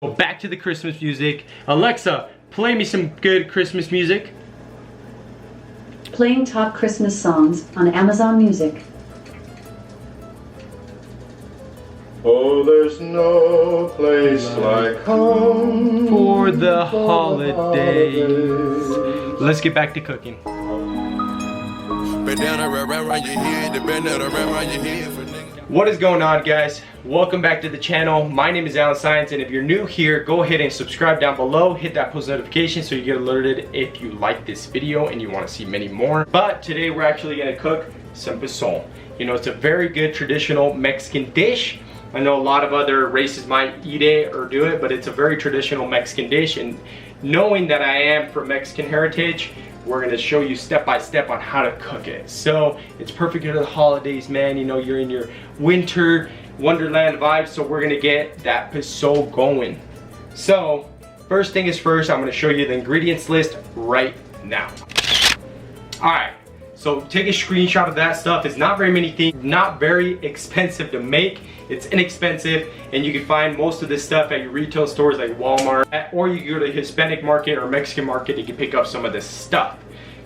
Well, back to the Christmas music. Alexa, play me some good Christmas music. Playing top Christmas songs on Amazon Music. Oh, there's no place like home For the holidays. Let's get back to cooking. What is going on, guys? Welcome back to the channel. My name is Alen Saenz, and if you're new here, go ahead and subscribe down below. Hit that post notification so you get alerted if you like this video and you want to see many more. But today we're actually going to cook some posole. You know, it's a very good traditional Mexican dish. I know a lot of other races might eat it or do it, but it's a very traditional Mexican dish. And knowing that I am from Mexican heritage, we're gonna show you step by step on how to cook it. So it's perfect for the holidays, man. You know, you're in your winter wonderland vibes, so we're gonna get that posole going. So first thing is first, I'm gonna show you the ingredients list right now. All right, so take a screenshot of that stuff. It's not very many things, not very expensive to make. It's inexpensive, and you can find most of this stuff at your retail stores like Walmart, or you can go to the Hispanic market or Mexican market, you can pick up some of this stuff.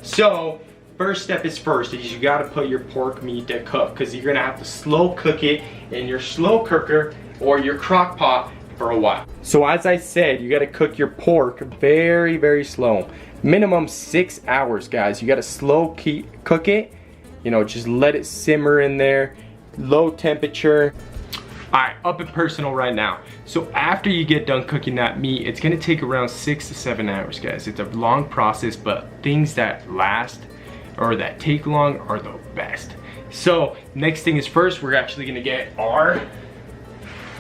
So first step is first, is you gotta put your pork meat to cook, because you're gonna have to slow cook it in your slow cooker or your crock pot for a while. So as I said, you gotta cook your pork very, very slow. Minimum 6 hours, guys. You gotta slow cook it. You know, just let it simmer in there, low temperature. All right, up and personal right now. So after you get done cooking that meat, it's gonna take around 6 to 7 hours, guys. It's a long process, but things that last or that take long are the best. So next thing is first, we're actually gonna get our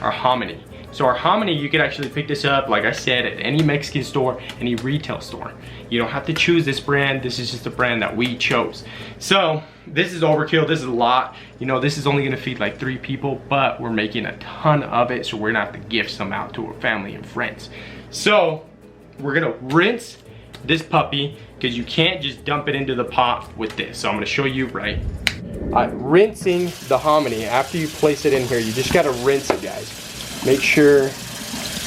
hominy. So our hominy, you can actually pick this up, like I said, at any Mexican store, any retail store. You don't have to choose this brand. This is just a brand that we chose. So this is overkill, this is a lot. You know, this is only gonna feed like 3 people, but we're making a ton of it, so we're gonna have to gift some out to our family and friends. So we're gonna rinse this puppy, because you can't just dump it into the pot with this. So I'm gonna show you right. Rinsing the hominy, after you place it in here, you just gotta rinse it, guys. Make sure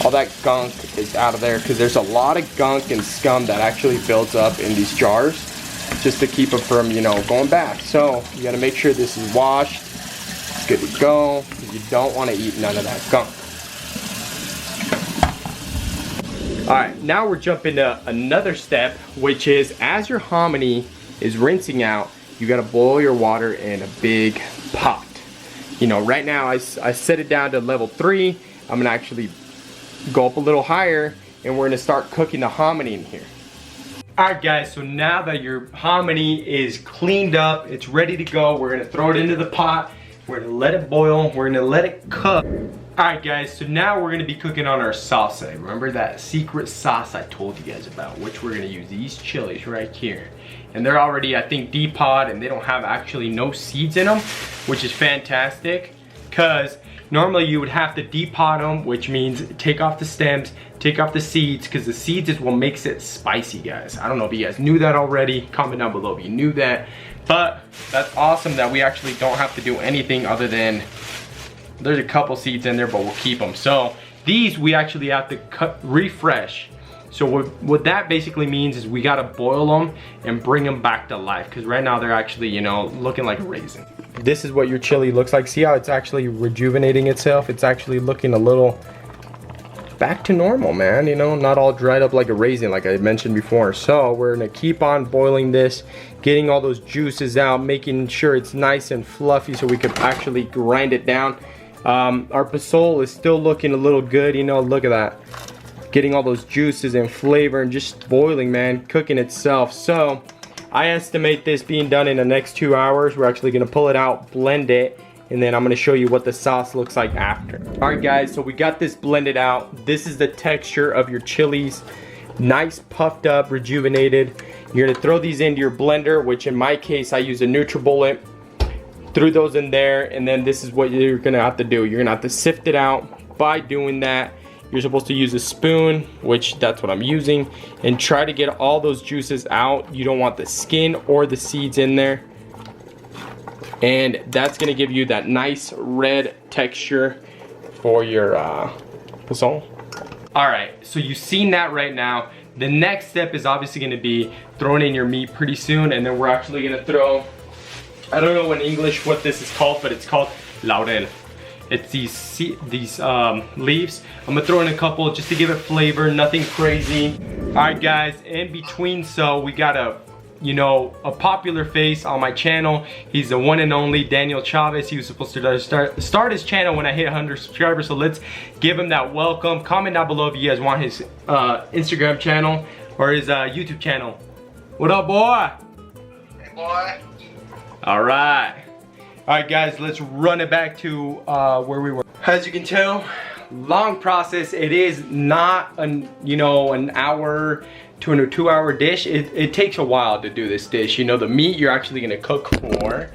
all that gunk is out of there, because there's a lot of gunk and scum that actually builds up in these jars just to keep it from, you know, going bad. So you got to make sure this is washed, it's good to go. You don't want to eat none of that gunk. All right, now we're jumping to another step, which is as your hominy is rinsing out, you got to boil your water in a big pot. You know, right now I set it down to level 3. I'm gonna actually go up a little higher, and we're gonna start cooking the hominy in here. All right, guys, so now that your hominy is cleaned up, it's ready to go, we're gonna throw it into the pot. We're gonna let it boil, we're gonna let it cook. All right, guys, so now we're gonna be cooking on our salsa. Remember that secret sauce I told you guys about, which we're gonna use these chilies right here. And they're already, I think, depot, and they don't have actually no seeds in them, which is fantastic, because normally you would have to depot them, which means take off the stems, take off the seeds, because the seeds is what makes it spicy, guys. I don't know if you guys knew that already. Comment down below if you knew that. But that's awesome that we actually don't have to do anything other than, there's a couple seeds in there, but we'll keep them. So these we actually have to refresh. So what that basically means is we gotta boil them and bring them back to life, because right now they're actually, you know, looking like a raisin. This is what your chili looks like. See how it's actually rejuvenating itself? It's actually looking a little back to normal, man. You know, not all dried up like a raisin like I mentioned before. So we're gonna keep on boiling this, getting all those juices out, making sure it's nice and fluffy so we could actually grind it down. Our posole is still looking a little good, you know, look at that. Getting all those juices and flavor and just boiling, man, cooking itself. So I estimate this being done in the next 2 hours. We're actually gonna pull it out, blend it, and then I'm gonna show you what the sauce looks like after. All right, guys, so we got this blended out. This is the texture of your chilies. Nice, puffed up, rejuvenated. You're gonna throw these into your blender, which in my case, I use a NutriBullet. Threw those in there, and then this is what you're gonna have to do. You're gonna have to sift it out. By doing that, you're supposed to use a spoon, which that's what I'm using, and try to get all those juices out. You don't want the skin or the seeds in there. And that's gonna give you that nice red texture for your posole. All right, so you've seen that right now. The next step is obviously gonna be throwing in your meat pretty soon, and then we're actually gonna throw, I don't know in English what this is called, but it's called laurel. It's these leaves. I'm gonna throw in a couple just to give it flavor, nothing crazy. All right guys, in between, so we got a popular face on my channel. He's the one and only Daniel Chavez. He was supposed to start his channel when I hit 100 subscribers, so let's give him that welcome. Comment down below if you guys want his Instagram channel or his YouTube channel. What up, boy? Hey, boy. All right, guys, let's run it back to where we were. As you can tell, long process. It is not an hour to a 2-hour dish. It takes a while to do this dish. The meat you're actually gonna cook for,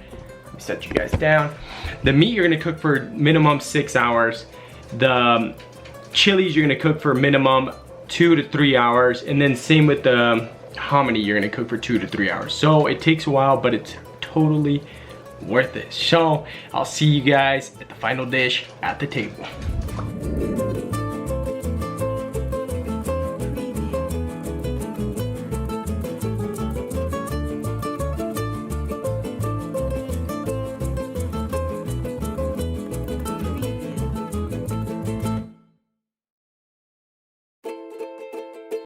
let me set you guys down. The meat you're gonna cook for minimum 6 hours. The chilies you're gonna cook for minimum 2 to 3 hours, and then same with the hominy, you're gonna cook for 2 to 3 hours. So it takes a while, but it's totally worth it. So I'll see you guys at the final dish at the table.